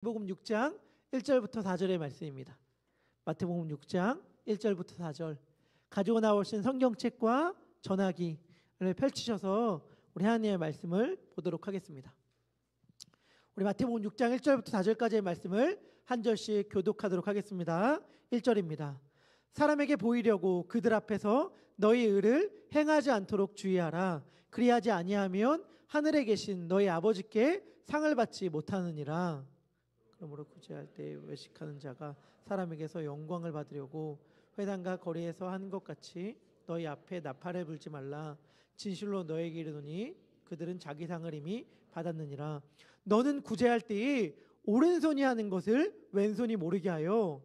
마태복음 6장 1절부터 4절의 말씀입니다. 마태복음 6장 1절부터 4절 가지고 나오신 성경책과 전화기를 펼치셔서 우리 하나님의 말씀을 보도록 하겠습니다. 우리 마태복음 6장 1절부터 4절까지의 말씀을 한 절씩 교독하도록 하겠습니다. 1절입니다. 사람에게 보이려고 그들 앞에서 너희 의를 행하지 않도록 주의하라. 그리하지 아니하면 하늘에 계신 너희 아버지께 상을 받지 못하느니라. 그러므로 구제할 때 외식하는 자가 사람에게서 영광을 받으려고 회당과 거리에서 하는 것 같이 너희 앞에 나팔을 불지 말라. 진실로 너에게 이르노니 그들은 자기 상을 이미 받았느니라. 너는 구제할 때에 오른손이 하는 것을 왼손이 모르게 하여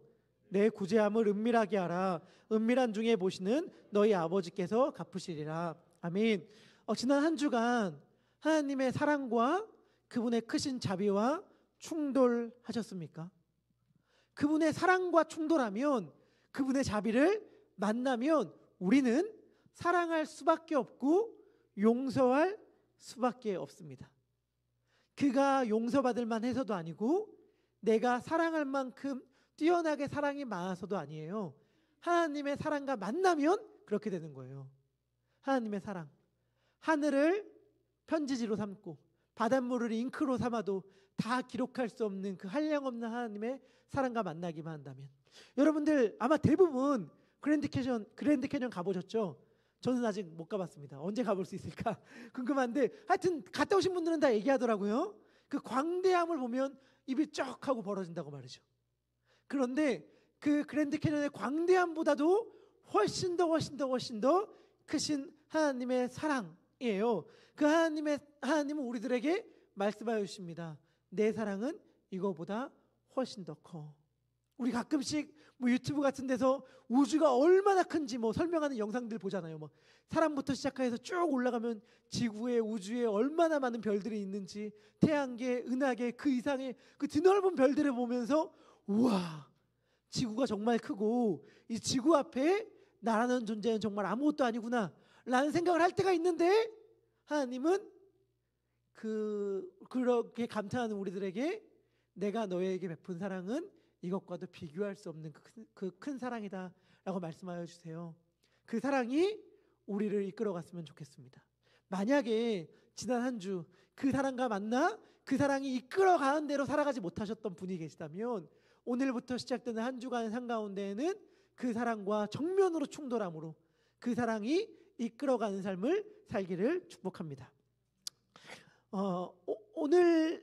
내 구제함을 은밀하게 하라. 은밀한 중에 보시는 너희 아버지께서 갚으시리라. 아멘. 지난 한 주간 하나님의 사랑과 그분의 크신 자비와 충돌하셨습니까? 그분의 사랑과 충돌하면, 그분의 자비를 만나면 우리는 사랑할 수밖에 없고 용서할 수밖에 없습니다. 그가 용서받을 만해서도 아니고 내가 사랑할 만큼 뛰어나게 사랑이 많아서도 아니에요. 하나님의 사랑과 만나면 그렇게 되는 거예요. 하나님의 사랑, 하늘을 편지지로 삼고 바닷물을 잉크로 삼아도 다 기록할 수 없는 그 한량없는 하나님의 사랑과 만나기만 한다면, 여러분들 아마 대부분 그랜드 캐년 가보셨죠? 저는 아직 못 가봤습니다. 언제 가볼 수 있을까 궁금한데, 하여튼 갔다 오신 분들은 다 얘기하더라고요. 그 광대함을 보면 입이 쩍 하고 벌어진다고 말이죠. 그런데 그 그랜드 캐년의 광대함보다도 훨씬 더 크신 하나님의 사랑이에요. 그 하나님은 우리들에게 말씀하여 주십니다. 내 사랑은 이거보다 훨씬 더 커. 우리 가끔씩 유튜브 같은 데서 우주가 얼마나 큰지 설명하는 영상들 보잖아요. 사람부터 시작해서 쭉 올라가면 지구에, 우주에 얼마나 많은 별들이 있는지, 태양계, 은하계, 그 이상의 그 드넓은 별들을 보면서 우와, 지구가 정말 크고 이 지구 앞에 나라는 존재는 정말 아무것도 아니구나 라는 생각을 할 때가 있는데, 하나님은 그렇게 감탄하는 우리들에게 내가 너에게 베푼 사랑은 이것과도 비교할 수 없는 그 큰 사랑이다 라고 말씀하여 주세요. 그 사랑이 우리를 이끌어갔으면 좋겠습니다. 만약에 지난 한 주 그 사랑과 만나 그 사랑이 이끌어가는 대로 살아가지 못하셨던 분이 계시다면, 오늘부터 시작되는 한 주간의 삶 가운데에는 그 사랑과 정면으로 충돌함으로 그 사랑이 이끌어가는 삶을 살기를 축복합니다. 오늘의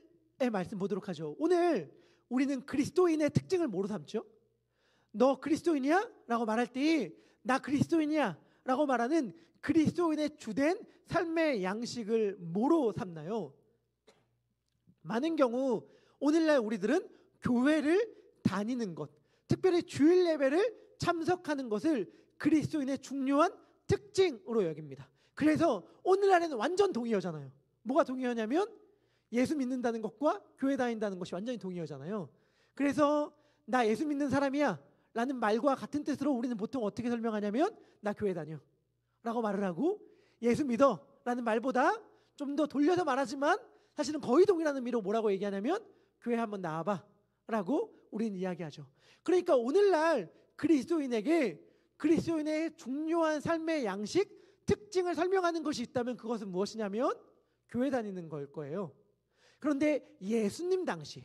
말씀 보도록 하죠. 오늘 우리는 그리스도인의 특징을 뭐로 삼죠? 너 그리스도인이야? 라고 말할 때 나 그리스도인이야 라고 말하는 그리스도인의 주된 삶의 양식을 뭐로 삼나요? 많은 경우 오늘날 우리들은 교회를 다니는 것, 특별히 주일 예배를 참석하는 것을 그리스도인의 중요한 특징으로 여깁니다. 그래서 오늘날에는 완전 동의어잖아요. 뭐가 동의어냐면 예수 믿는다는 것과 교회 다닌다는 것이 완전히 동의어잖아요. 그래서 나 예수 믿는 사람이야 라는 말과 같은 뜻으로 우리는 보통 어떻게 설명하냐면 나 교회 다녀 라고 말을 하고, 예수 믿어 라는 말보다 좀 더 돌려서 말하지만 사실은 거의 동일한 의미로 뭐라고 얘기하냐면 교회 한번 나와봐 라고 우리는 이야기하죠. 그러니까 오늘날 그리스도인에게 그리스도인의 중요한 삶의 양식, 특징을 설명하는 것이 있다면 그것은 무엇이냐면 교회 다니는 걸 거예요. 그런데 예수님 당시에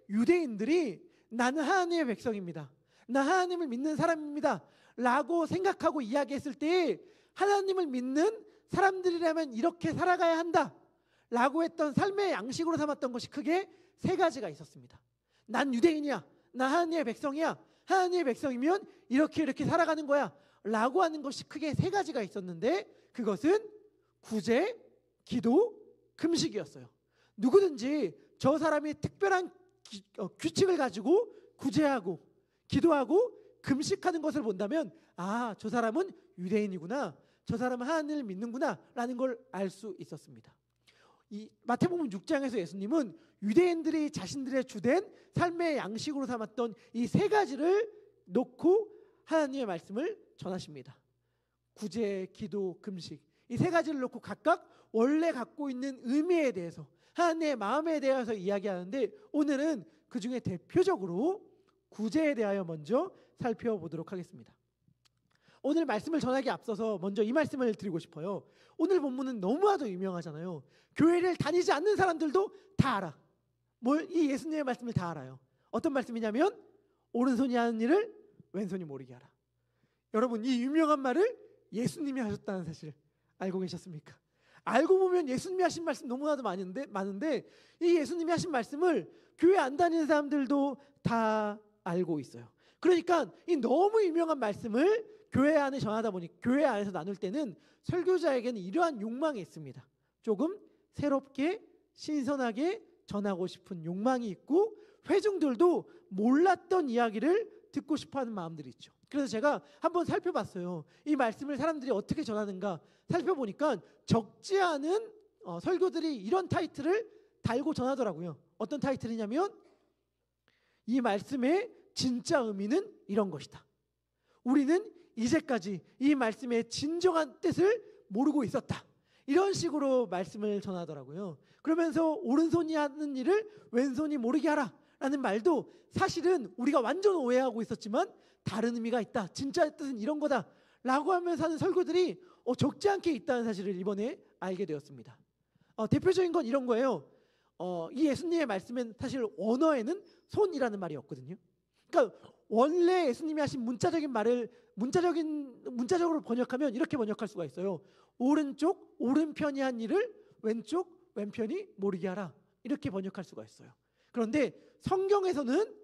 유대인들이 나는 하나님의 백성입니다, 나 하나님을 믿는 사람입니다 라고 생각하고 이야기했을 때, 하나님을 믿는 사람들이라면 이렇게 살아가야 한다 라고 했던 삶의 양식으로 삼았던 것이 크게 세 가지가 있었습니다. 난 유대인이야, 나 하나님의 백성이야, 하나님의 백성이면 이렇게 살아가는 거야 라고 하는 것이 크게 세 가지가 있었는데, 그것은 구제, 기도, 금식이었어요. 누구든지 저 사람이 특별한 규칙을 가지고 구제하고 기도하고 금식하는 것을 본다면, 아, 저 사람은 유대인이구나, 저 사람은 하나님을 믿는구나 라는 걸 알 수 있었습니다. 이 마태복음 6장에서 예수님은 유대인들이 자신들의 주된 삶의 양식으로 삼았던 이 세 가지를 놓고 하나님의 말씀을 전하십니다. 구제, 기도, 금식, 이 세 가지를 놓고 각각 원래 갖고 있는 의미에 대해서, 하나님의 마음에 대해서 이야기하는데 오늘은 그 중에 대표적으로 구제에 대하여 먼저 살펴보도록 하겠습니다. 오늘 말씀을 전하기 앞서서 먼저 이 말씀을 드리고 싶어요. 오늘 본문은 너무나도 유명하잖아요. 교회를 다니지 않는 사람들도 다 알아. 이 예수님의 말씀을 다 알아요. 어떤 말씀이냐면 오른손이 하는 일을 왼손이 모르게 하라. 여러분, 이 유명한 말을 예수님이 하셨다는 사실 알고 계셨습니까? 알고 보면 예수님이 하신 말씀 너무나도 많은데 이 예수님이 하신 말씀을 교회 안 다니는 사람들도 다 알고 있어요. 그러니까 이 너무 유명한 말씀을 교회 안에 전하다 보니 교회 안에서 나눌 때는 설교자에게는 이러한 욕망이 있습니다. 조금 새롭게 신선하게 전하고 싶은 욕망이 있고 회중들도 몰랐던 이야기를 듣고 싶어하는 마음들이 있죠. 그래서 제가 한번 살펴봤어요. 이 말씀을 사람들이 어떻게 전하는가 살펴보니까 적지 않은 설교들이 이런 타이틀을 달고 전하더라고요. 어떤 타이틀이냐면 이 말씀의 진짜 의미는 이런 것이다. 우리는 이제까지 이 말씀의 진정한 뜻을 모르고 있었다. 이런 식으로 말씀을 전하더라고요. 그러면서 오른손이 하는 일을 왼손이 모르게 하라 라는 말도 사실은 우리가 완전 오해하고 있었지만 다른 의미가 있다. 진짜 뜻은 이런 거다 라고 하면서 하는 설교들이 적지 않게 있다는 사실을 이번에 알게 되었습니다. 대표적인 건 이런 거예요. 이 예수님의 말씀은 사실 원어에는 손이라는 말이 없거든요. 그러니까 원래 예수님이 하신 문자적인 말을 문자적으로 번역하면 이렇게 번역할 수가 있어요. 오른편이 한 일을 왼편이 모르게 하라. 이렇게 번역할 수가 있어요. 그런데 성경에서는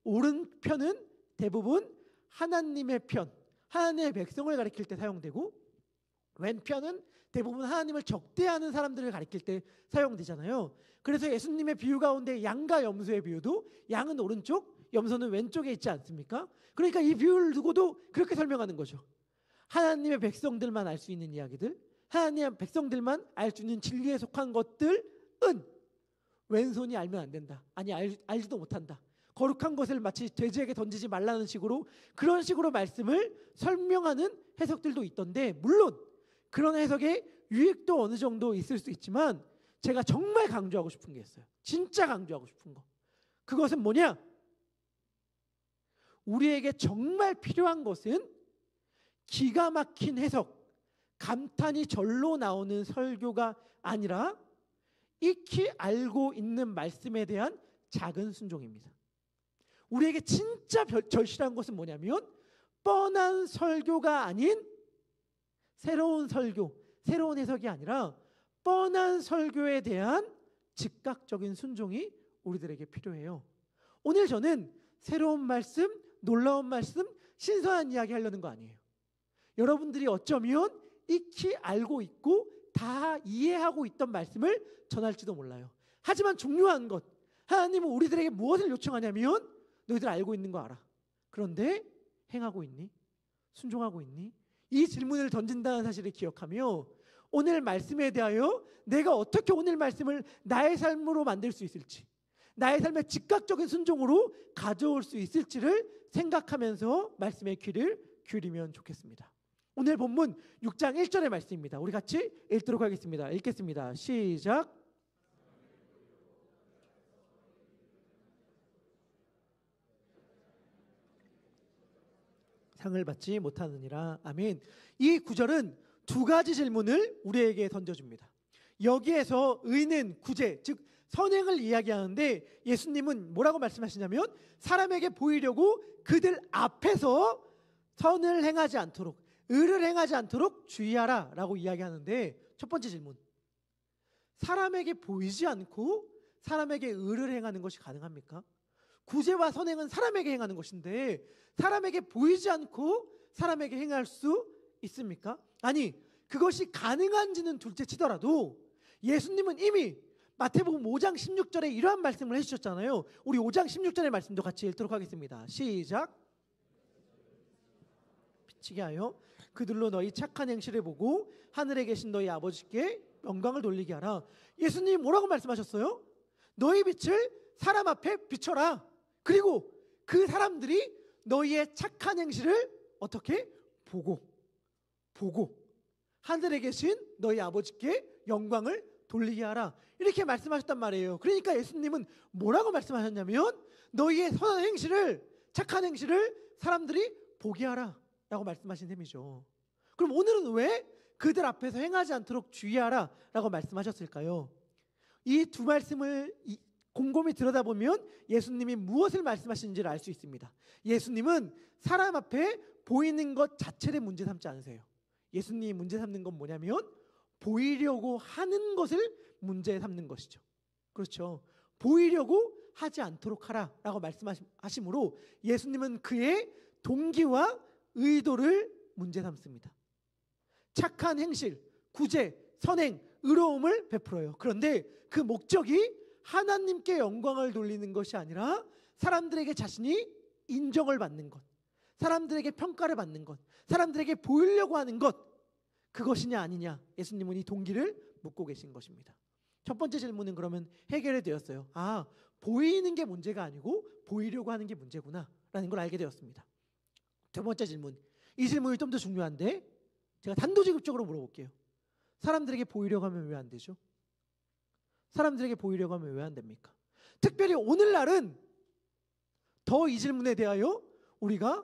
오른편은 대부분 하나님의 편, 하나님의 백성을 가리킬 때 사용되고 왼편은 대부분 하나님을 적대하는 사람들을 가리킬 때 사용되잖아요. 그래서 예수님의 비유 가운데 양과 염소의 비유도 양은 오른쪽, 염소는 왼쪽에 있지 않습니까? 그러니까 이 비유를 두고도 그렇게 설명하는 거죠. 하나님의 백성들만 알 수 있는 이야기들, 하나님의 백성들만 알 수 있는 진리에 속한 것들은 왼손이 알면 안 된다. 아니 알지도 못한다. 거룩한 것을 마치 돼지에게 던지지 말라는 식으로 그런 식으로 말씀을 설명하는 해석들도 있던데 물론 그런 해석의 유익도 어느 정도 있을 수 있지만 제가 정말 강조하고 싶은 게 있어요. 진짜 강조하고 싶은 거. 그것은 뭐냐? 우리에게 정말 필요한 것은 기가 막힌 해석, 감탄이 절로 나오는 설교가 아니라 익히 알고 있는 말씀에 대한 작은 순종입니다. 우리에게 진짜 절실한 것은 뭐냐면 뻔한 설교가 아닌 새로운 설교, 새로운 해석이 아니라 뻔한 설교에 대한 즉각적인 순종이 우리들에게 필요해요. 오늘 저는 새로운 말씀, 놀라운 말씀, 신선한 이야기 하려는 거 아니에요. 여러분들이 어쩌면 익히 알고 있고 다 이해하고 있던 말씀을 전할지도 몰라요. 하지만 중요한 것, 하나님은 우리들에게 무엇을 요청하냐면 너희들 알고 있는 거 알아. 그런데 행하고 있니? 순종하고 있니? 이 질문을 던진다는 사실을 기억하며 오늘 말씀에 대하여 내가 어떻게 오늘 말씀을 나의 삶으로 만들 수 있을지, 나의 삶의 즉각적인 순종으로 가져올 수 있을지를 생각하면서 말씀의 귀를 기울이면 좋겠습니다. 오늘 본문 6장 1절의 말씀입니다. 우리 같이 읽도록 하겠습니다. 읽겠습니다. 시작. 상을 받지 못하느니라. 아멘. 이 구절은 두 가지 질문을 우리에게 던져줍니다. 여기에서 의는 구제, 즉 선행을 이야기하는데 예수님은 뭐라고 말씀하시냐면 사람에게 보이려고 그들 앞에서 선을 행하지 않도록, 의를 행하지 않도록 주의하라 라고 이야기하는데 첫 번째 질문, 사람에게 보이지 않고 사람에게 의를 행하는 것이 가능합니까? 구제와 선행은 사람에게 행하는 것인데 사람에게 보이지 않고 사람에게 행할 수 있습니까? 아니, 그것이 가능한지는 둘째 치더라도 예수님은 이미 마태복음 5장 16절에 이러한 말씀을 해주셨잖아요. 우리 5장 16절의 말씀도 같이 읽도록 하겠습니다. 시작. 비치게 하여 그들로 너희 착한 행실을 보고 하늘에 계신 너희 아버지께 영광을 돌리게 하라. 예수님이 뭐라고 말씀하셨어요? 너희 빛을 사람 앞에 비춰라. 그리고 그 사람들이 너희의 착한 행실을 어떻게? 보고 하늘에 계신 너희 아버지께 영광을 돌리게 하라. 이렇게 말씀하셨단 말이에요. 그러니까 예수님은 뭐라고 말씀하셨냐면 너희의 선한 행실을, 착한 행실을 사람들이 보게 하라 라고 말씀하신 셈이죠. 그럼 오늘은 왜 그들 앞에서 행하지 않도록 주의하라 라고 말씀하셨을까요? 이 두 말씀을 곰곰이 들여다보면 예수님이 무엇을 말씀하시는지를 알 수 있습니다. 예수님은 사람 앞에 보이는 것 자체를 문제 삼지 않으세요. 예수님이 문제 삼는 건 뭐냐면 보이려고 하는 것을 문제 삼는 것이죠. 그렇죠. 보이려고 하지 않도록 하라 라고 말씀하시므로 예수님은 그의 동기와 의도를 문제 삼습니다. 착한 행실, 구제, 선행, 의로움을 베풀어요. 그런데 그 목적이 하나님께 영광을 돌리는 것이 아니라 사람들에게 자신이 인정을 받는 것, 사람들에게 평가를 받는 것, 사람들에게 보이려고 하는 것, 그것이냐 아니냐, 예수님은 이 동기를 묻고 계신 것입니다. 첫 번째 질문은 그러면 해결이 되었어요. 아, 보이는 게 문제가 아니고 보이려고 하는 게 문제구나 라는 걸 알게 되었습니다. 두 번째 질문, 이 질문이 좀 더 중요한데 제가 단도직입적으로 물어볼게요. 사람들에게 보이려고 하면 왜 안 되죠? 사람들에게 보이려고 하면 왜 안 됩니까? 특별히 오늘날은 더 이 질문에 대하여 우리가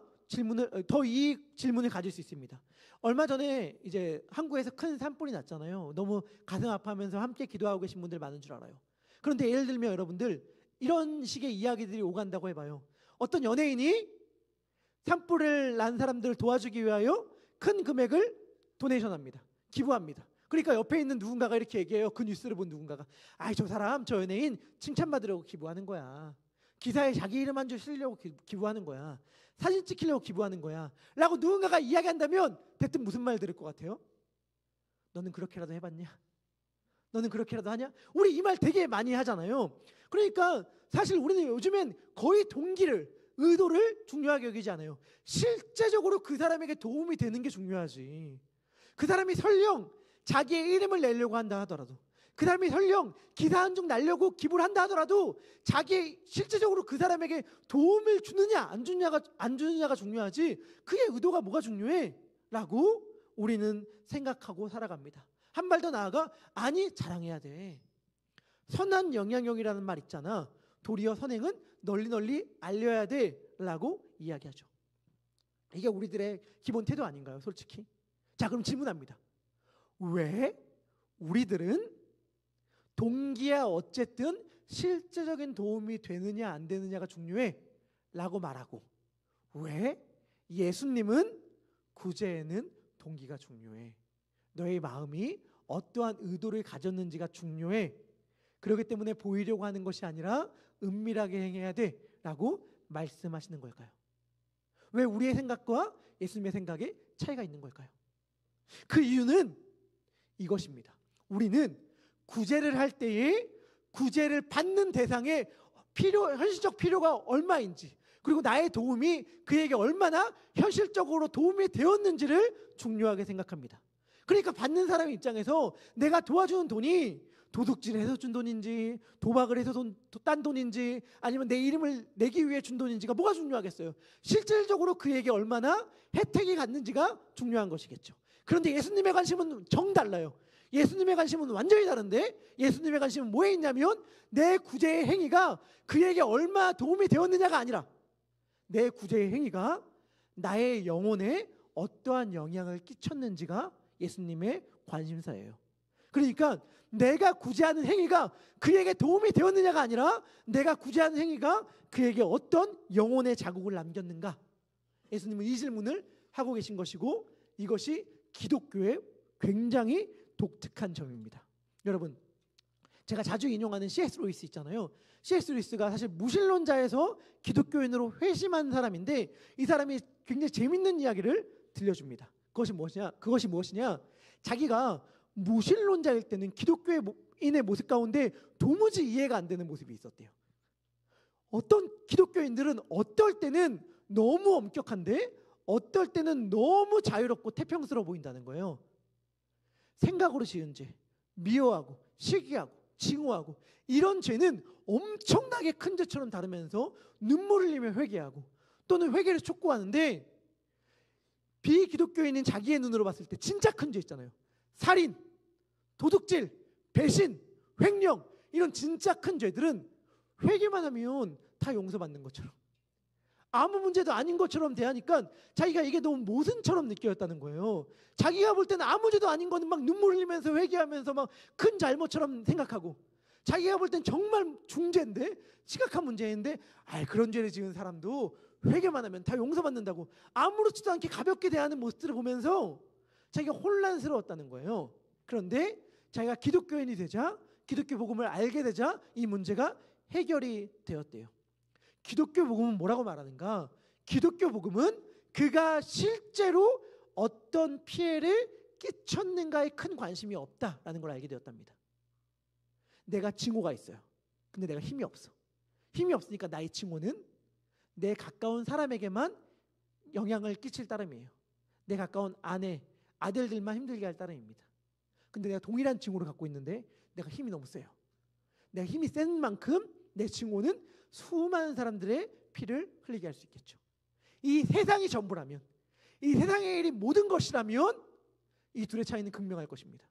이 질문을 가질 수 있습니다. 얼마 전에 이제 한국에서 큰 산불이 났잖아요. 너무 가슴 아파하면서 함께 기도하고 계신 분들 많은 줄 알아요. 그런데 예를 들면 여러분들 이런 식의 이야기들이 오간다고 해봐요. 어떤 연예인이 산불을 난 사람들을 도와주기 위하여 큰 금액을 도네이션합니다. 기부합니다. 그러니까 옆에 있는 누군가가 이렇게 얘기해요. 그 뉴스를 본 누군가가, 아이 저 사람, 저 연예인 칭찬받으려고 기부하는 거야. 기사에 자기 이름 한 줄 쓰려고 기부하는 거야. 사진 찍히려고 기부하는 거야 라고 누군가가 이야기한다면 대뜸 무슨 말 들을 것 같아요? 너는 그렇게라도 해봤냐? 너는 그렇게라도 하냐? 우리 이 말 되게 많이 하잖아요. 그러니까 사실 우리는 요즘엔 거의 동기를, 의도를 중요하게 여기지 않아요. 실제적으로 그 사람에게 도움이 되는 게 중요하지. 그 사람이 설령 자기의 이름을 내려고 한다 하더라도, 그 사람이 설령 기사 한 줄 날려고 기부를 한다 하더라도 자기 실제적으로 그 사람에게 도움을 주느냐 안 주느냐가 중요하지 그의 의도가 뭐가 중요해? 라고 우리는 생각하고 살아갑니다. 한 발 더 나아가, 아니 자랑해야 돼. 선한 영향력이라는 말 있잖아. 도리어 선행은 널리 알려야 돼 라고 이야기하죠. 이게 우리들의 기본 태도 아닌가요? 솔직히. 자, 그럼 질문합니다. 왜 우리들은 동기야 어쨌든 실제적인 도움이 되느냐 안 되느냐가 중요해 라고 말하고, 왜 예수님은 구제에는 동기가 중요해, 너의 마음이 어떠한 의도를 가졌는지가 중요해, 그렇기 때문에 보이려고 하는 것이 아니라 은밀하게 행해야 돼 라고 말씀하시는 걸까요? 왜 우리의 생각과 예수님의 생각에 차이가 있는 걸까요? 그 이유는 이것입니다. 우리는 구제를 할 때에 구제를 받는 대상의 현실적 필요가 얼마인지, 그리고 나의 도움이 그에게 얼마나 현실적으로 도움이 되었는지를 중요하게 생각합니다. 그러니까 받는 사람의 입장에서 내가 도와주는 돈이 도둑질을 해서 준 돈인지, 도박을 해서 딴 돈인지, 아니면 내 이름을 내기 위해 준 돈인지가 뭐가 중요하겠어요? 실질적으로 그에게 얼마나 혜택이 갔는지가 중요한 것이겠죠. 그런데 예수님의 관심은 정달라요. 예수님의 관심은 완전히 다른데, 예수님의 관심은 뭐에 있냐면 내 구제의 행위가 그에게 얼마 도움이 되었느냐가 아니라 내 구제의 행위가 나의 영혼에 어떠한 영향을 끼쳤는지가 예수님의 관심사예요. 그러니까 내가 구제하는 행위가 그에게 도움이 되었느냐가 아니라 내가 구제하는 행위가 그에게 어떤 영혼의 자국을 남겼는가, 예수님은 이 질문을 하고 계신 것이고, 이것이 기독교의 굉장히 독특한 점입니다. 여러분, 제가 자주 인용하는 C.S. 루이스 있잖아요. C.S. 루이스가 사실 무신론자에서 기독교인으로 회심한 사람인데, 이 사람이 굉장히 재밌는 이야기를 들려줍니다. 그것이 무엇이냐? 자기가 무신론자일 때는 기독교인의 모습 가운데 도무지 이해가 안 되는 모습이 있었대요. 어떤 기독교인들은 어떨 때는 너무 엄격한데 어떨 때는 너무 자유롭고 태평스러워 보인다는 거예요. 생각으로 지은 죄, 미워하고 시기하고 징후하고 이런 죄는 엄청나게 큰 죄처럼 다루면서 눈물을 흘리며 회개하고 또는 회개를 촉구하는데, 비기독교인인 자기의 눈으로 봤을 때 진짜 큰 죄 있잖아요. 살인, 도둑질, 배신, 횡령 이런 진짜 큰 죄들은 회개만 하면 다 용서받는 것처럼 아무 문제도 아닌 것처럼 대하니까 자기가 이게 너무 모순처럼 느껴졌다는 거예요. 자기가 볼 때는 아무 죄도 아닌 거는 막 눈물 흘리면서 회개하면서 막 큰 잘못처럼 생각하고 자기가 볼 땐 정말 중죄인데 심각한 문제인데 그런 죄를 지은 사람도 회개만 하면 다 용서받는다고 아무렇지도 않게 가볍게 대하는 모습들을 보면서 자기가 혼란스러웠다는 거예요. 그런데 자기가 기독교인이 되자 기독교 복음을 알게 되자 이 문제가 해결이 되었대요. 기독교 복음은 뭐라고 말하는가? 기독교 복음은 그가 실제로 어떤 피해를 끼쳤는가에 큰 관심이 없다라는 걸 알게 되었답니다. 내가 징후가 있어요. 근데 내가 힘이 없어. 힘이 없으니까 나의 징후는 내 가까운 사람에게만 영향을 끼칠 따름이에요. 내 가까운 아내, 아들들만 힘들게 할 따름입니다. 근데 내가 동일한 징후를 갖고 있는데 내가 힘이 너무 세요. 내가 힘이 센 만큼 내 징후는 수많은 사람들의 피를 흘리게 할 수 있겠죠. 이 세상이 전부라면, 이 세상의 일이 모든 것이라면 이 둘의 차이는 극명할 것입니다.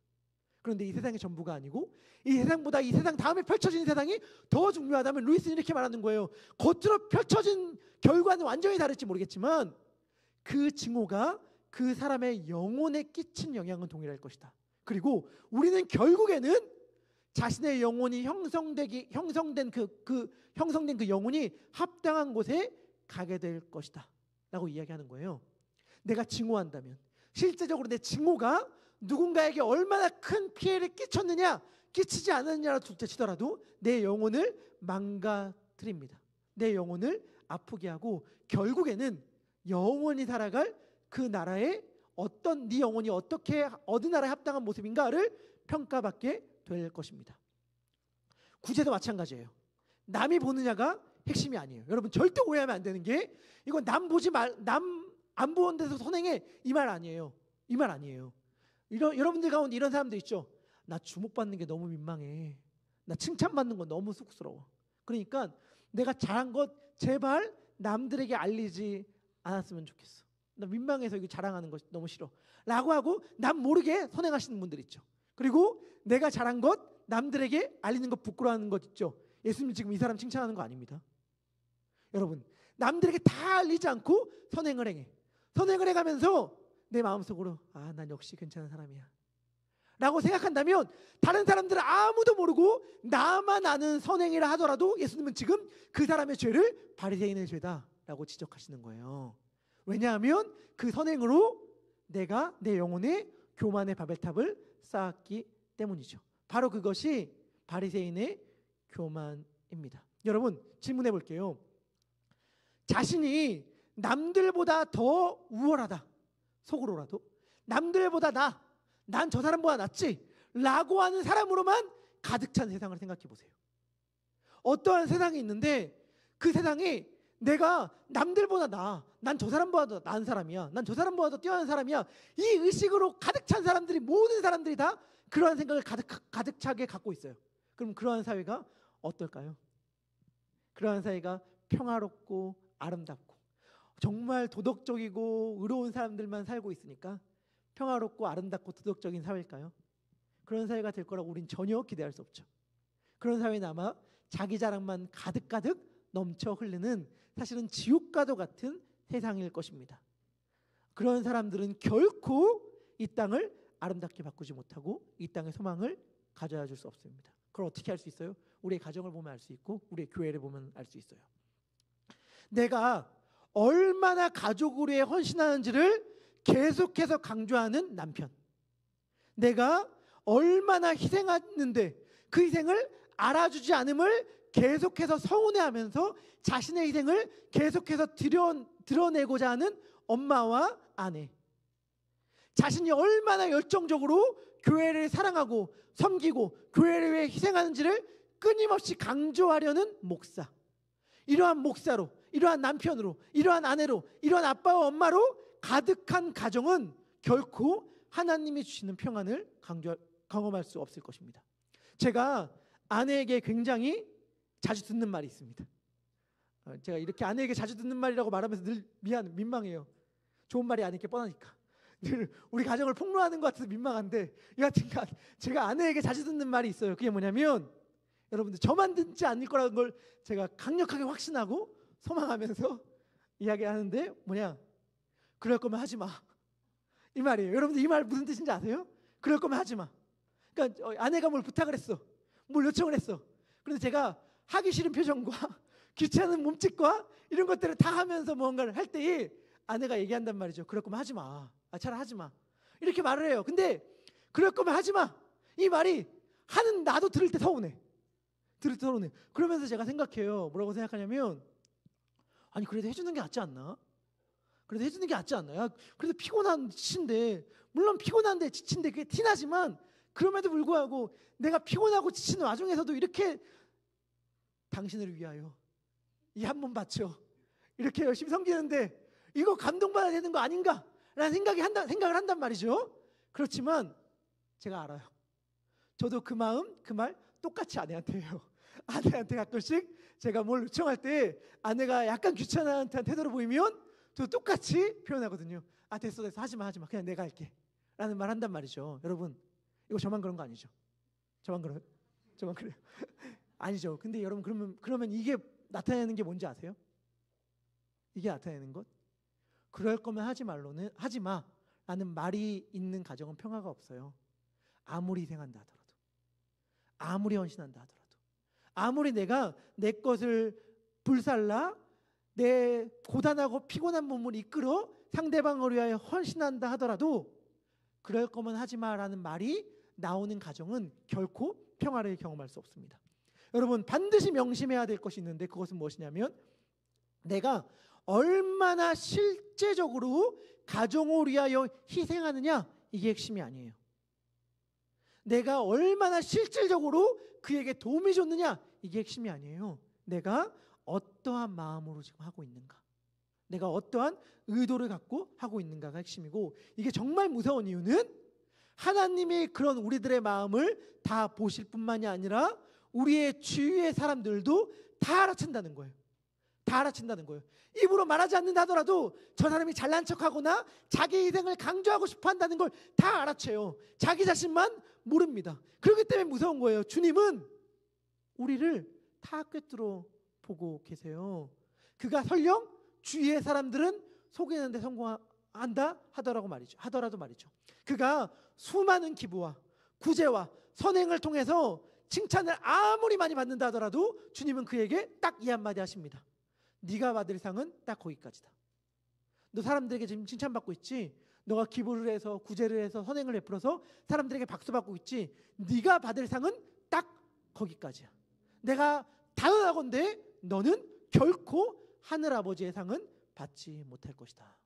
그런데 이 세상의 전부가 아니고 이 세상보다 이 세상 다음에 펼쳐진 세상이 더 중요하다면 루이스는 이렇게 말하는 거예요. 겉으로 펼쳐진 결과는 완전히 다를지 모르겠지만 그 징후가 그 사람의 영혼에 끼친 영향은 동일할 것이다. 그리고 우리는 결국에는 자신의 영혼이 형성된 그 영혼이 합당한 곳에 가게 될 것이다 라고 이야기하는 거예요. 내가 징후한다면 실제적으로 내 징후가 누군가에게 얼마나 큰 피해를 끼쳤느냐 끼치지 않았느냐로 둘째 치더라도 내 영혼을 망가뜨립니다. 내 영혼을 아프게 하고 결국에는 영원히 살아갈 그 나라의 네 영혼이 어떻게 어느 나라에 합당한 모습인가를 평가받게 될 것입니다. 구제도 마찬가지예요. 남이 보느냐가 핵심이 아니에요. 여러분 절대 오해하면 안 되는 게 이건 남 안 보는 데서 선행해 이 말 아니에요. 이 말 아니에요. 여러분들 가운데 이런 사람들 있죠. 나 주목받는 게 너무 민망해. 나 칭찬받는 거 너무 쑥스러워. 그러니까 내가 잘한 것 제발 남들에게 알리지 않았으면 좋겠어. 나 민망해서 이거 자랑하는 거 너무 싫어. 라고 하고 남 모르게 선행하시는 분들 있죠. 그리고 내가 잘한 것 남들에게 알리는 것 부끄러워하는 것 있죠. 예수님 지금 이 사람 칭찬하는 거 아닙니다. 여러분 남들에게 다 알리지 않고 선행을 행해. 선행을 해가면서 내 마음속으로 난 역시 괜찮은 사람이야 라고 생각한다면 다른 사람들은 아무도 모르고 나만 아는 선행이라 하더라도 예수님은 지금 그 사람의 죄를 바리새인의 죄다 라고 지적하시는 거예요. 왜냐하면 그 선행으로 내가 내 영혼에 교만의 바벨탑을 쌓았기 때문이죠. 바로 그것이 바리새인의 교만입니다. 여러분 질문해 볼게요. 자신이 남들보다 더 우월하다 속으로라도 남들보다 난 저 사람보다 낫지 라고 하는 사람으로만 가득 찬 세상을 생각해 보세요. 어떠한 세상이 있는데 그 세상이 내가 남들보다 난 저 사람보다 더 나은 사람이야, 난 저 사람보다 더 뛰어난 사람이야, 이 의식으로 가득 찬 사람들이 모든 사람들이 다 그러한 생각을 가득 차게 갖고 있어요. 그럼 그러한 사회가 어떨까요? 그러한 사회가 평화롭고 아름답고 정말 도덕적이고 의로운 사람들만 살고 있으니까 평화롭고 아름답고 도덕적인 사회일까요? 그런 사회가 될 거라고 우린 전혀 기대할 수 없죠. 그런 사회는 아마 자기 자랑만 가득가득 넘쳐 흐르는 사실은 지옥과도 같은 세상일 것입니다. 그런 사람들은 결코 이 땅을 아름답게 바꾸지 못하고 이 땅의 소망을 가져다 줄 수 없습니다. 그걸 어떻게 할 수 있어요? 우리의 가정을 보면 알 수 있고 우리의 교회를 보면 알 수 있어요. 내가 얼마나 가족을 위해 헌신하는지를 계속해서 강조하는 남편, 내가 얼마나 희생하는데 그 희생을 알아주지 않음을 계속해서 서운해하면서 자신의 희생을 계속해서 드러내고자 하는 엄마와 아내, 자신이 얼마나 열정적으로 교회를 사랑하고 섬기고 교회를 위해 희생하는지를 끊임없이 강조하려는 목사, 이러한 목사로, 이러한 남편으로, 이러한 아내로, 이러한 아빠와 엄마로 가득한 가정은 결코 하나님이 주시는 평안을 경험할 수 없을 것입니다. 제가 아내에게 굉장히 자주 듣는 말이 있습니다. 제가 이렇게 아내에게 자주 듣는 말이라고 말하면서 늘 민망해요. 좋은 말이 아니게 뻔하니까. 늘 우리 가정을 폭로하는 것 같아서 민망한데, 여하튼간 제가 아내에게 자주 듣는 말이 있어요. 그게 뭐냐면, 여러분들 저만 듣지 않을 거라는 걸 제가 강력하게 확신하고 소망하면서 이야기하는데, 뭐냐, 그럴 거면 하지 마, 이 말이에요. 여러분들 이 말 무슨 뜻인지 아세요? 그럴 거면 하지 마. 그러니까 아내가 뭘 부탁을 했어, 뭘 요청을 했어. 그런데 제가 하기 싫은 표정과 귀찮은 몸짓과 이런 것들을 다 하면서 뭔가를 할 때에 아내가 얘기한단 말이죠. 그럴 거면 하지 마. 차라리 하지 마. 이렇게 말을 해요. 근데 그럴 거면 하지 마, 이 말이 하는 나도 들을 때 서운해. 그러면서 제가 생각해요. 뭐라고 생각하냐면, 아니 그래도 해주는 게 낫지 않나? 야, 그래도 피곤한 지친데, 물론 피곤한데 지친데 그게 티나지만, 그럼에도 불구하고 내가 피곤하고 지치는 와중에서도 이렇게 당신을 위하여 이 한 번 바쳐 이렇게 열심히 섬기는데, 이거 감동받아야 되는 거 아닌가? 라는 생각을 한단 말이죠. 그렇지만 제가 알아요. 저도 그 말 똑같이 아내한테 해요. 아내한테 가끔씩 제가 뭘 요청할 때 아내가 약간 귀찮은 태도로 보이면 저 똑같이 표현하거든요. 됐어 하지 마, 그냥 내가 할게 라는 말 한단 말이죠. 여러분, 이거 저만 그런 거 아니죠? 저만 그래요? 아니죠. 근데 여러분, 그러면 이게 나타내는 게 뭔지 아세요? 이게 나타내는 것, 그럴 거면 하지 마 라는 말이 있는 가정은 평화가 없어요. 아무리 희생한다 하더라도, 아무리 헌신한다 하더라도, 아무리 내가 내 것을 불살라 내 고단하고 피곤한 몸을 이끌어 상대방을 위하여 헌신한다 하더라도, 그럴 거면 하지 마라는 말이 나오는 가정은 결코 평화를 경험할 수 없습니다. 여러분, 반드시 명심해야 될 것이 있는데, 그것은 무엇이냐면, 내가 얼마나 실제적으로 가정을 위하여 희생하느냐, 이게 핵심이 아니에요. 내가 얼마나 실질적으로 그에게 도움이 줬느냐, 이게 핵심이 아니에요. 내가 어떠한 마음으로 지금 하고 있는가, 내가 어떠한 의도를 갖고 하고 있는가가 핵심이고, 이게 정말 무서운 이유는 하나님이 그런 우리들의 마음을 다 보실 뿐만이 아니라 우리의 주위의 사람들도 다 알아챈다는 거예요. 입으로 말하지 않는다 하더라도 저 사람이 잘난 척하거나 자기 희생을 강조하고 싶어 한다는 걸 다 알아채요. 자기 자신만 모릅니다. 그렇기 때문에 무서운 거예요. 주님은 우리를 다 꿰뚫어 보고 계세요. 그가 설령 주위의 사람들은 속이는데 성공한다 하더라도 말이죠. 그가 수많은 기부와 구제와 선행을 통해서 칭찬을 아무리 많이 받는다 하더라도 주님은 그에게 딱 이 한마디 하십니다. 네가 받을 상은 딱 거기까지다. 너 사람들에게 지금 칭찬받고 있지? 너가 기부를 해서 구제를 해서 선행을 베풀어서 사람들에게 박수받고 있지? 네가 받을 상은 딱 거기까지야. 내가 단언하건대 너는 결코 하늘아버지의 상은 받지 못할 것이다.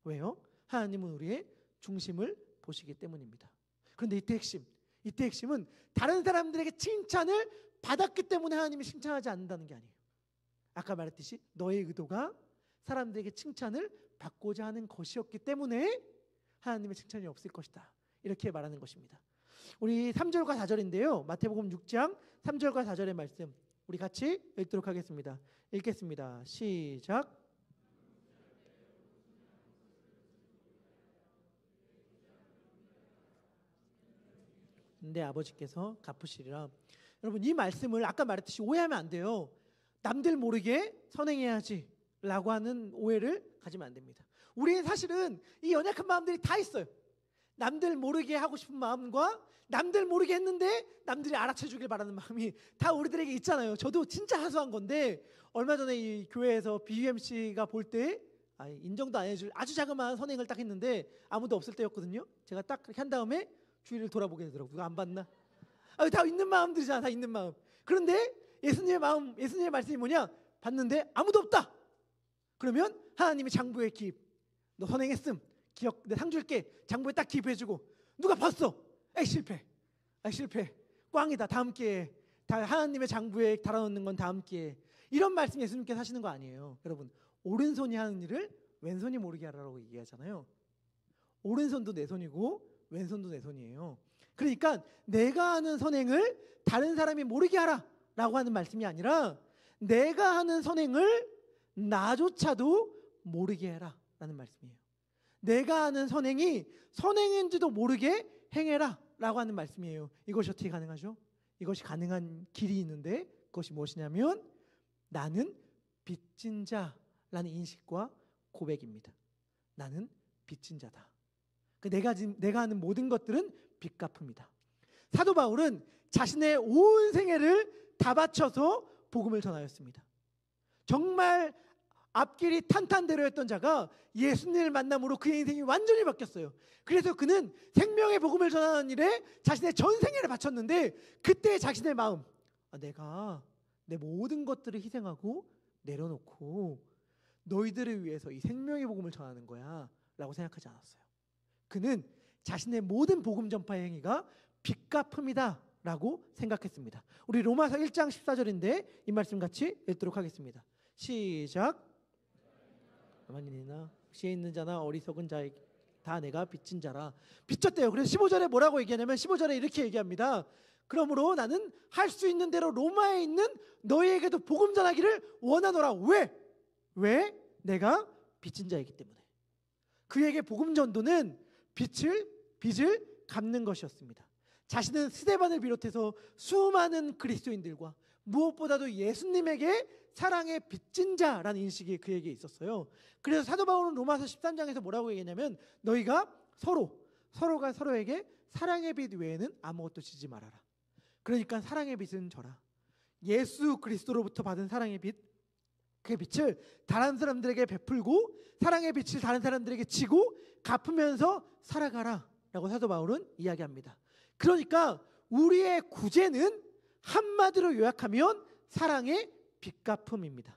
왜요? 하나님은 우리의 중심을 보시기 때문입니다. 그런데 이때 핵심은 다른 사람들에게 칭찬을 받았기 때문에 하나님이 칭찬하지 않는다는 게 아니에요. 아까 말했듯이 너의 의도가 사람들에게 칭찬을 받고자 하는 것이었기 때문에 하나님의 칭찬이 없을 것이다, 이렇게 말하는 것입니다. 우리 3절과 4절인데요. 마태복음 6장 3절과 4절의 말씀 우리 같이 읽도록 하겠습니다. 읽겠습니다. 시작. 내 아버지께서 갚으시리라. 여러분, 이 말씀을 아까 말했듯이 오해하면 안 돼요. 남들 모르게 선행해야지 라고 하는 오해를 가지면 안 됩니다. 우리는 사실은 이 연약한 마음들이 다 있어요. 남들 모르게 하고 싶은 마음과 남들 모르게 했는데 남들이 알아채 주길 바라는 마음이 다 우리들에게 있잖아요. 저도 진짜 사소한 건데, 얼마 전에 이 교회에서 BUMC가 볼 때 인정도 안 해줄 아주 자그마한 선행을 딱 했는데 아무도 없을 때였거든요. 제가 딱 그렇게 한 다음에 주위를 돌아보게 되더라고요. 누가 안 봤나? 다 있는 마음들이잖아. 다 있는 마음. 그런데 예수님의 말씀이 뭐냐? 봤는데 아무도 없다. 그러면 하나님이 장부에 기입. 너 선행했음. 기억, 내 상 줄게. 장부에 딱 기입해주고. 누가 봤어? 실패. 꽝이다. 다음 기회에. 하나님의 장부에 달아놓는 건 다음 기회에. 이런 말씀 예수님께서 하시는 거 아니에요. 여러분, 오른손이 하는 일을 왼손이 모르게 하라고 얘기하잖아요. 오른손도 내 손이고 왼손도 내 손이에요. 그러니까 내가 하는 선행을 다른 사람이 모르게 하라 라고 하는 말씀이 아니라, 내가 하는 선행을 나조차도 모르게 해라 라는 말씀이에요. 내가 하는 선행이 선행인지도 모르게 행해라 라고 하는 말씀이에요. 이것이 어떻게 가능하죠? 이것이 가능한 길이 있는데 그것이 무엇이냐면 나는 빚진 자라는 인식과 고백입니다. 나는 빚진 자다. 내가 하는 모든 것들은 빚 갚음이다. 사도 바울은 자신의 온 생애를 다 바쳐서 복음을 전하였습니다. 정말 앞길이 탄탄대로였던 자가 예수님을 만남으로 그의 인생이 완전히 바뀌었어요. 그래서 그는 생명의 복음을 전하는 일에 자신의 전 생애를 바쳤는데 그때 자신의 마음, 내가 내 모든 것들을 희생하고 내려놓고 너희들을 위해서 이 생명의 복음을 전하는 거야 라고 생각하지 않았어요. 그는 자신의 모든 복음 전파의 행위가 빚 갚음이다 라고 생각했습니다. 우리 로마서 1장 14절인데 이 말씀 같이 읽도록 하겠습니다. 시작. 만인이나 시에 있는 자나 어리석은 자에게 다 내가 빚진 자라. 빚졌대요. 그래서 15절에 뭐라고 얘기하냐면 15절에 이렇게 얘기합니다. 그러므로 나는 할 수 있는 대로 로마에 있는 너희에게도 복음 전하기를 원하노라. 왜? 내가 빚진 자이기 때문에. 그에게 복음 전도는 빚을 갚는 것이었습니다. 자신은 스데반을 비롯해서 수많은 그리스도인들과 무엇보다도 예수님에게 사랑의 빚진 자라는 인식이 그에게 있었어요. 그래서 사도 바울은 로마서 13장에서 뭐라고 얘기했냐면 너희가 서로가 서로에게 사랑의 빚 외에는 아무것도 지지 말아라. 그러니까 사랑의 빚은 져라. 예수 그리스도로부터 받은 사랑의 빚, 그 빚을 다른 사람들에게 베풀고 사랑의 빚을 다른 사람들에게 지고 갚으면서 살아가라 라고 사도 바울은 이야기합니다. 그러니까 우리의 구제는 한마디로 요약하면 사랑의 빚갚음입니다.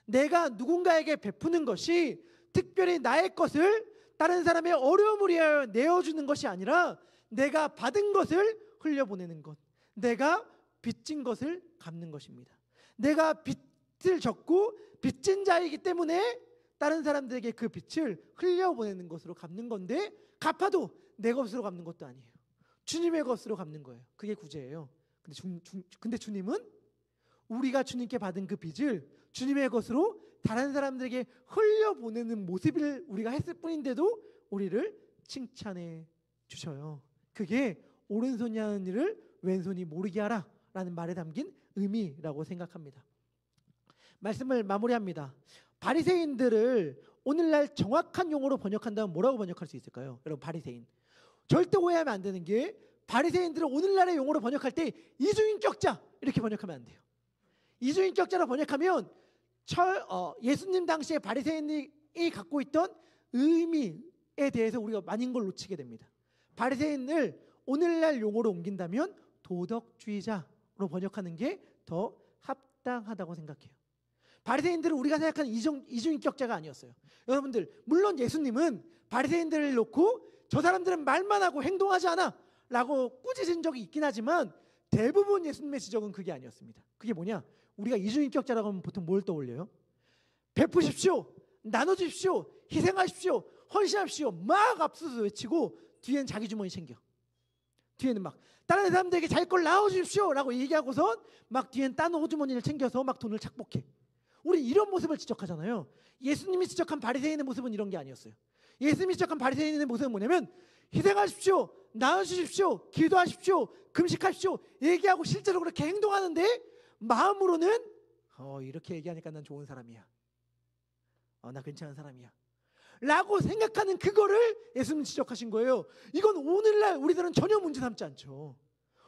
내가 누군가에게 베푸는 것이 특별히 나의 것을 다른 사람의 어려움을 위하여 내어주는 것이 아니라 내가 받은 것을 흘려보내는 것, 내가 빚진 것을 갚는 것입니다. 내가 빚을 졌고 빚진 자이기 때문에 다른 사람들에게 그 빚을 흘려보내는 것으로 갚는 건데 갚아도 내 것으로 갚는 것도 아니에요. 주님의 것으로 갚는 거예요. 그게 구제예요. 근데 주님은 우리가 주님께 받은 그 빚을 주님의 것으로 다른 사람들에게 흘려보내는 모습을 우리가 했을 뿐인데도 우리를 칭찬해 주셔요. 그게 오른손이 하는 일을 왼손이 모르게 하라 라는 말에 담긴 의미라고 생각합니다. 말씀을 마무리합니다. 바리새인들을 오늘날 정확한 용어로 번역한다면 뭐라고 번역할 수 있을까요? 여러분, 바리새인. 절대 오해하면 안 되는 게 바리새인들을 오늘날의 용어로 번역할 때 이중인격자 이렇게 번역하면 안 돼요. 이중인격자로 번역하면 예수님 당시에 바리새인이 갖고 있던 의미에 대해서 우리가 많은 걸 놓치게 됩니다. 바리새인을 오늘날 용어로 옮긴다면 도덕주의자로 번역하는 게 더 합당하다고 생각해요. 바리새인들은 우리가 생각하는 이중인격자가 아니었어요. 여러분들, 물론 예수님은 바리새인들을 놓고 저 사람들은 말만 하고 행동하지 않아 라고 꾸짖은 적이 있긴 하지만 대부분 예수님의 지적은 그게 아니었습니다. 그게 뭐냐? 우리가 이중인격자라고 하면 보통 뭘 떠올려요? 베푸십시오, 나눠주십시오, 희생하십시오, 헌신하십시오 막 앞서서 외치고 뒤에는 자기 주머니 챙겨. 뒤에는 막 다른 사람들에게 자기 걸 나눠주십시오 라고 얘기하고선 막 뒤엔 딴 호주머니를 챙겨서 막 돈을 착복해. 우리 이런 모습을 지적하잖아요. 예수님이 지적한 바리새인의 모습은 이런 게 아니었어요. 예수님이 지적한 바리새인의 모습은 뭐냐면 희생하십시오, 나눠주십시오, 기도하십시오, 금식하십시오 얘기하고 실제로 그렇게 행동하는데 마음으로는 이렇게 얘기하니까 난 좋은 사람이야, 나 괜찮은 사람이야 라고 생각하는 그거를 예수님 지적하신 거예요. 이건 오늘날 우리들은 전혀 문제 삼지 않죠.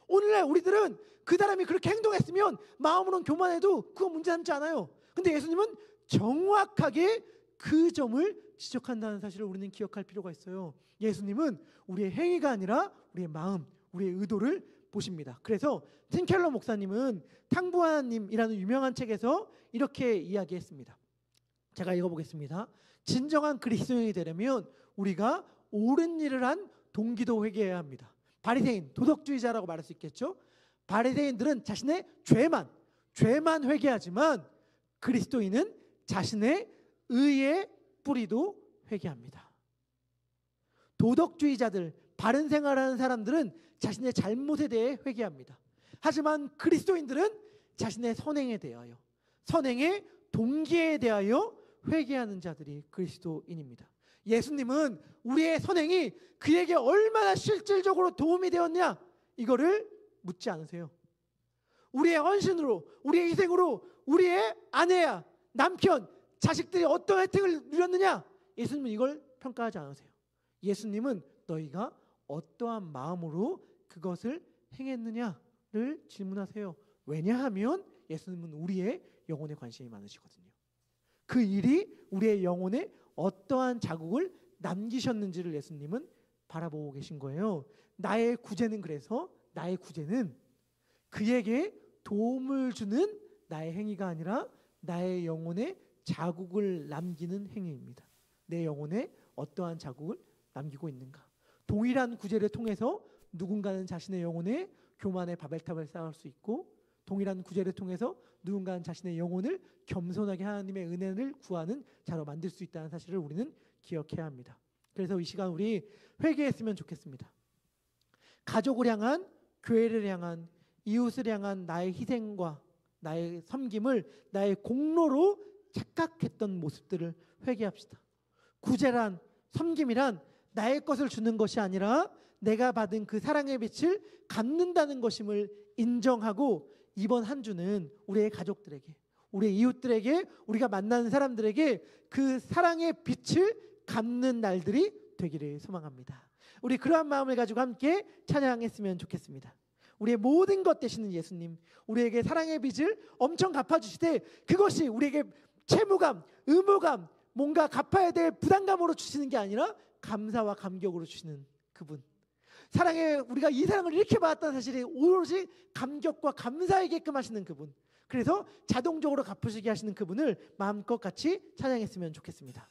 오늘날 우리들은 그 사람이 그렇게 행동했으면 마음으로는 교만해도 그거 문제 삼지 않아요. 근데 예수님은 정확하게 그 점을 지적한다는 사실을 우리는 기억할 필요가 있어요. 예수님은 우리의 행위가 아니라 우리의 마음, 우리의 의도를 보십니다. 그래서 팀 켈러 목사님은 탕부하님이라는 유명한 책에서 이렇게 이야기했습니다. 제가 읽어보겠습니다. 진정한 그리스도인이 되려면 우리가 옳은 일을 한 동기도 회개해야 합니다. 바리새인, 도덕주의자라고 말할 수 있겠죠. 바리새인들은 자신의 죄만 회개하지만 그리스도인은 자신의 의의 뿌리도 회개합니다. 도덕주의자들, 바른 생활하는 사람들은 자신의 잘못에 대해 회개합니다. 하지만 그리스도인들은 자신의 선행에 대하여, 선행의 동기에 대하여 회개하는 자들이 그리스도인입니다. 예수님은 우리의 선행이 그에게 얼마나 실질적으로 도움이 되었냐, 이거를 묻지 않으세요. 우리의 헌신으로, 우리의 희생으로 우리의 아내야, 남편, 자식들이 어떤 혜택을 누렸느냐, 예수님은 이걸 평가하지 않으세요. 예수님은 너희가 어떠한 마음으로 그것을 행했느냐를 질문하세요. 왜냐하면 예수님은 우리의 영혼에 관심이 많으시거든요. 그 일이 우리의 영혼에 어떠한 자국을 남기셨는지를 예수님은 바라보고 계신 거예요. 나의 구제는, 그래서 나의 구제는 그에게 도움을 주는 나의 행위가 아니라 나의 영혼에 자국을 남기는 행위입니다. 내 영혼에 어떠한 자국을 남기고 있는가. 동일한 구제를 통해서 누군가는 자신의 영혼에 교만의 바벨탑을 쌓을 수 있고, 동일한 구제를 통해서 누군가는 자신의 영혼을 겸손하게 하나님의 은혜를 구하는 자로 만들 수 있다는 사실을 우리는 기억해야 합니다. 그래서 이 시간 우리 회개했으면 좋겠습니다. 가족을 향한, 교회를 향한, 이웃을 향한 나의 희생과 나의 섬김을 나의 공로로 착각했던 모습들을 회개합시다. 구제란, 섬김이란 나의 것을 주는 것이 아니라 내가 받은 그 사랑의 빛을 갚는다는 것임을 인정하고, 이번 한 주는 우리의 가족들에게, 우리의 이웃들에게, 우리가 만나는 사람들에게 그 사랑의 빛을 갚는 날들이 되기를 소망합니다. 우리 그러한 마음을 가지고 함께 찬양했으면 좋겠습니다. 우리의 모든 것 되시는 예수님, 우리에게 사랑의 빚을 엄청 갚아주시되 그것이 우리에게 채무감, 의무감, 뭔가 갚아야 될 부담감으로 주시는 게 아니라 감사와 감격으로 주시는 그분, 사랑에 우리가 이 사랑을 이렇게 받았다는 사실이 오로지 감격과 감사하게끔 하시는 그분, 그래서 자동적으로 갚으시게 하시는 그분을 마음껏 같이 찬양했으면 좋겠습니다.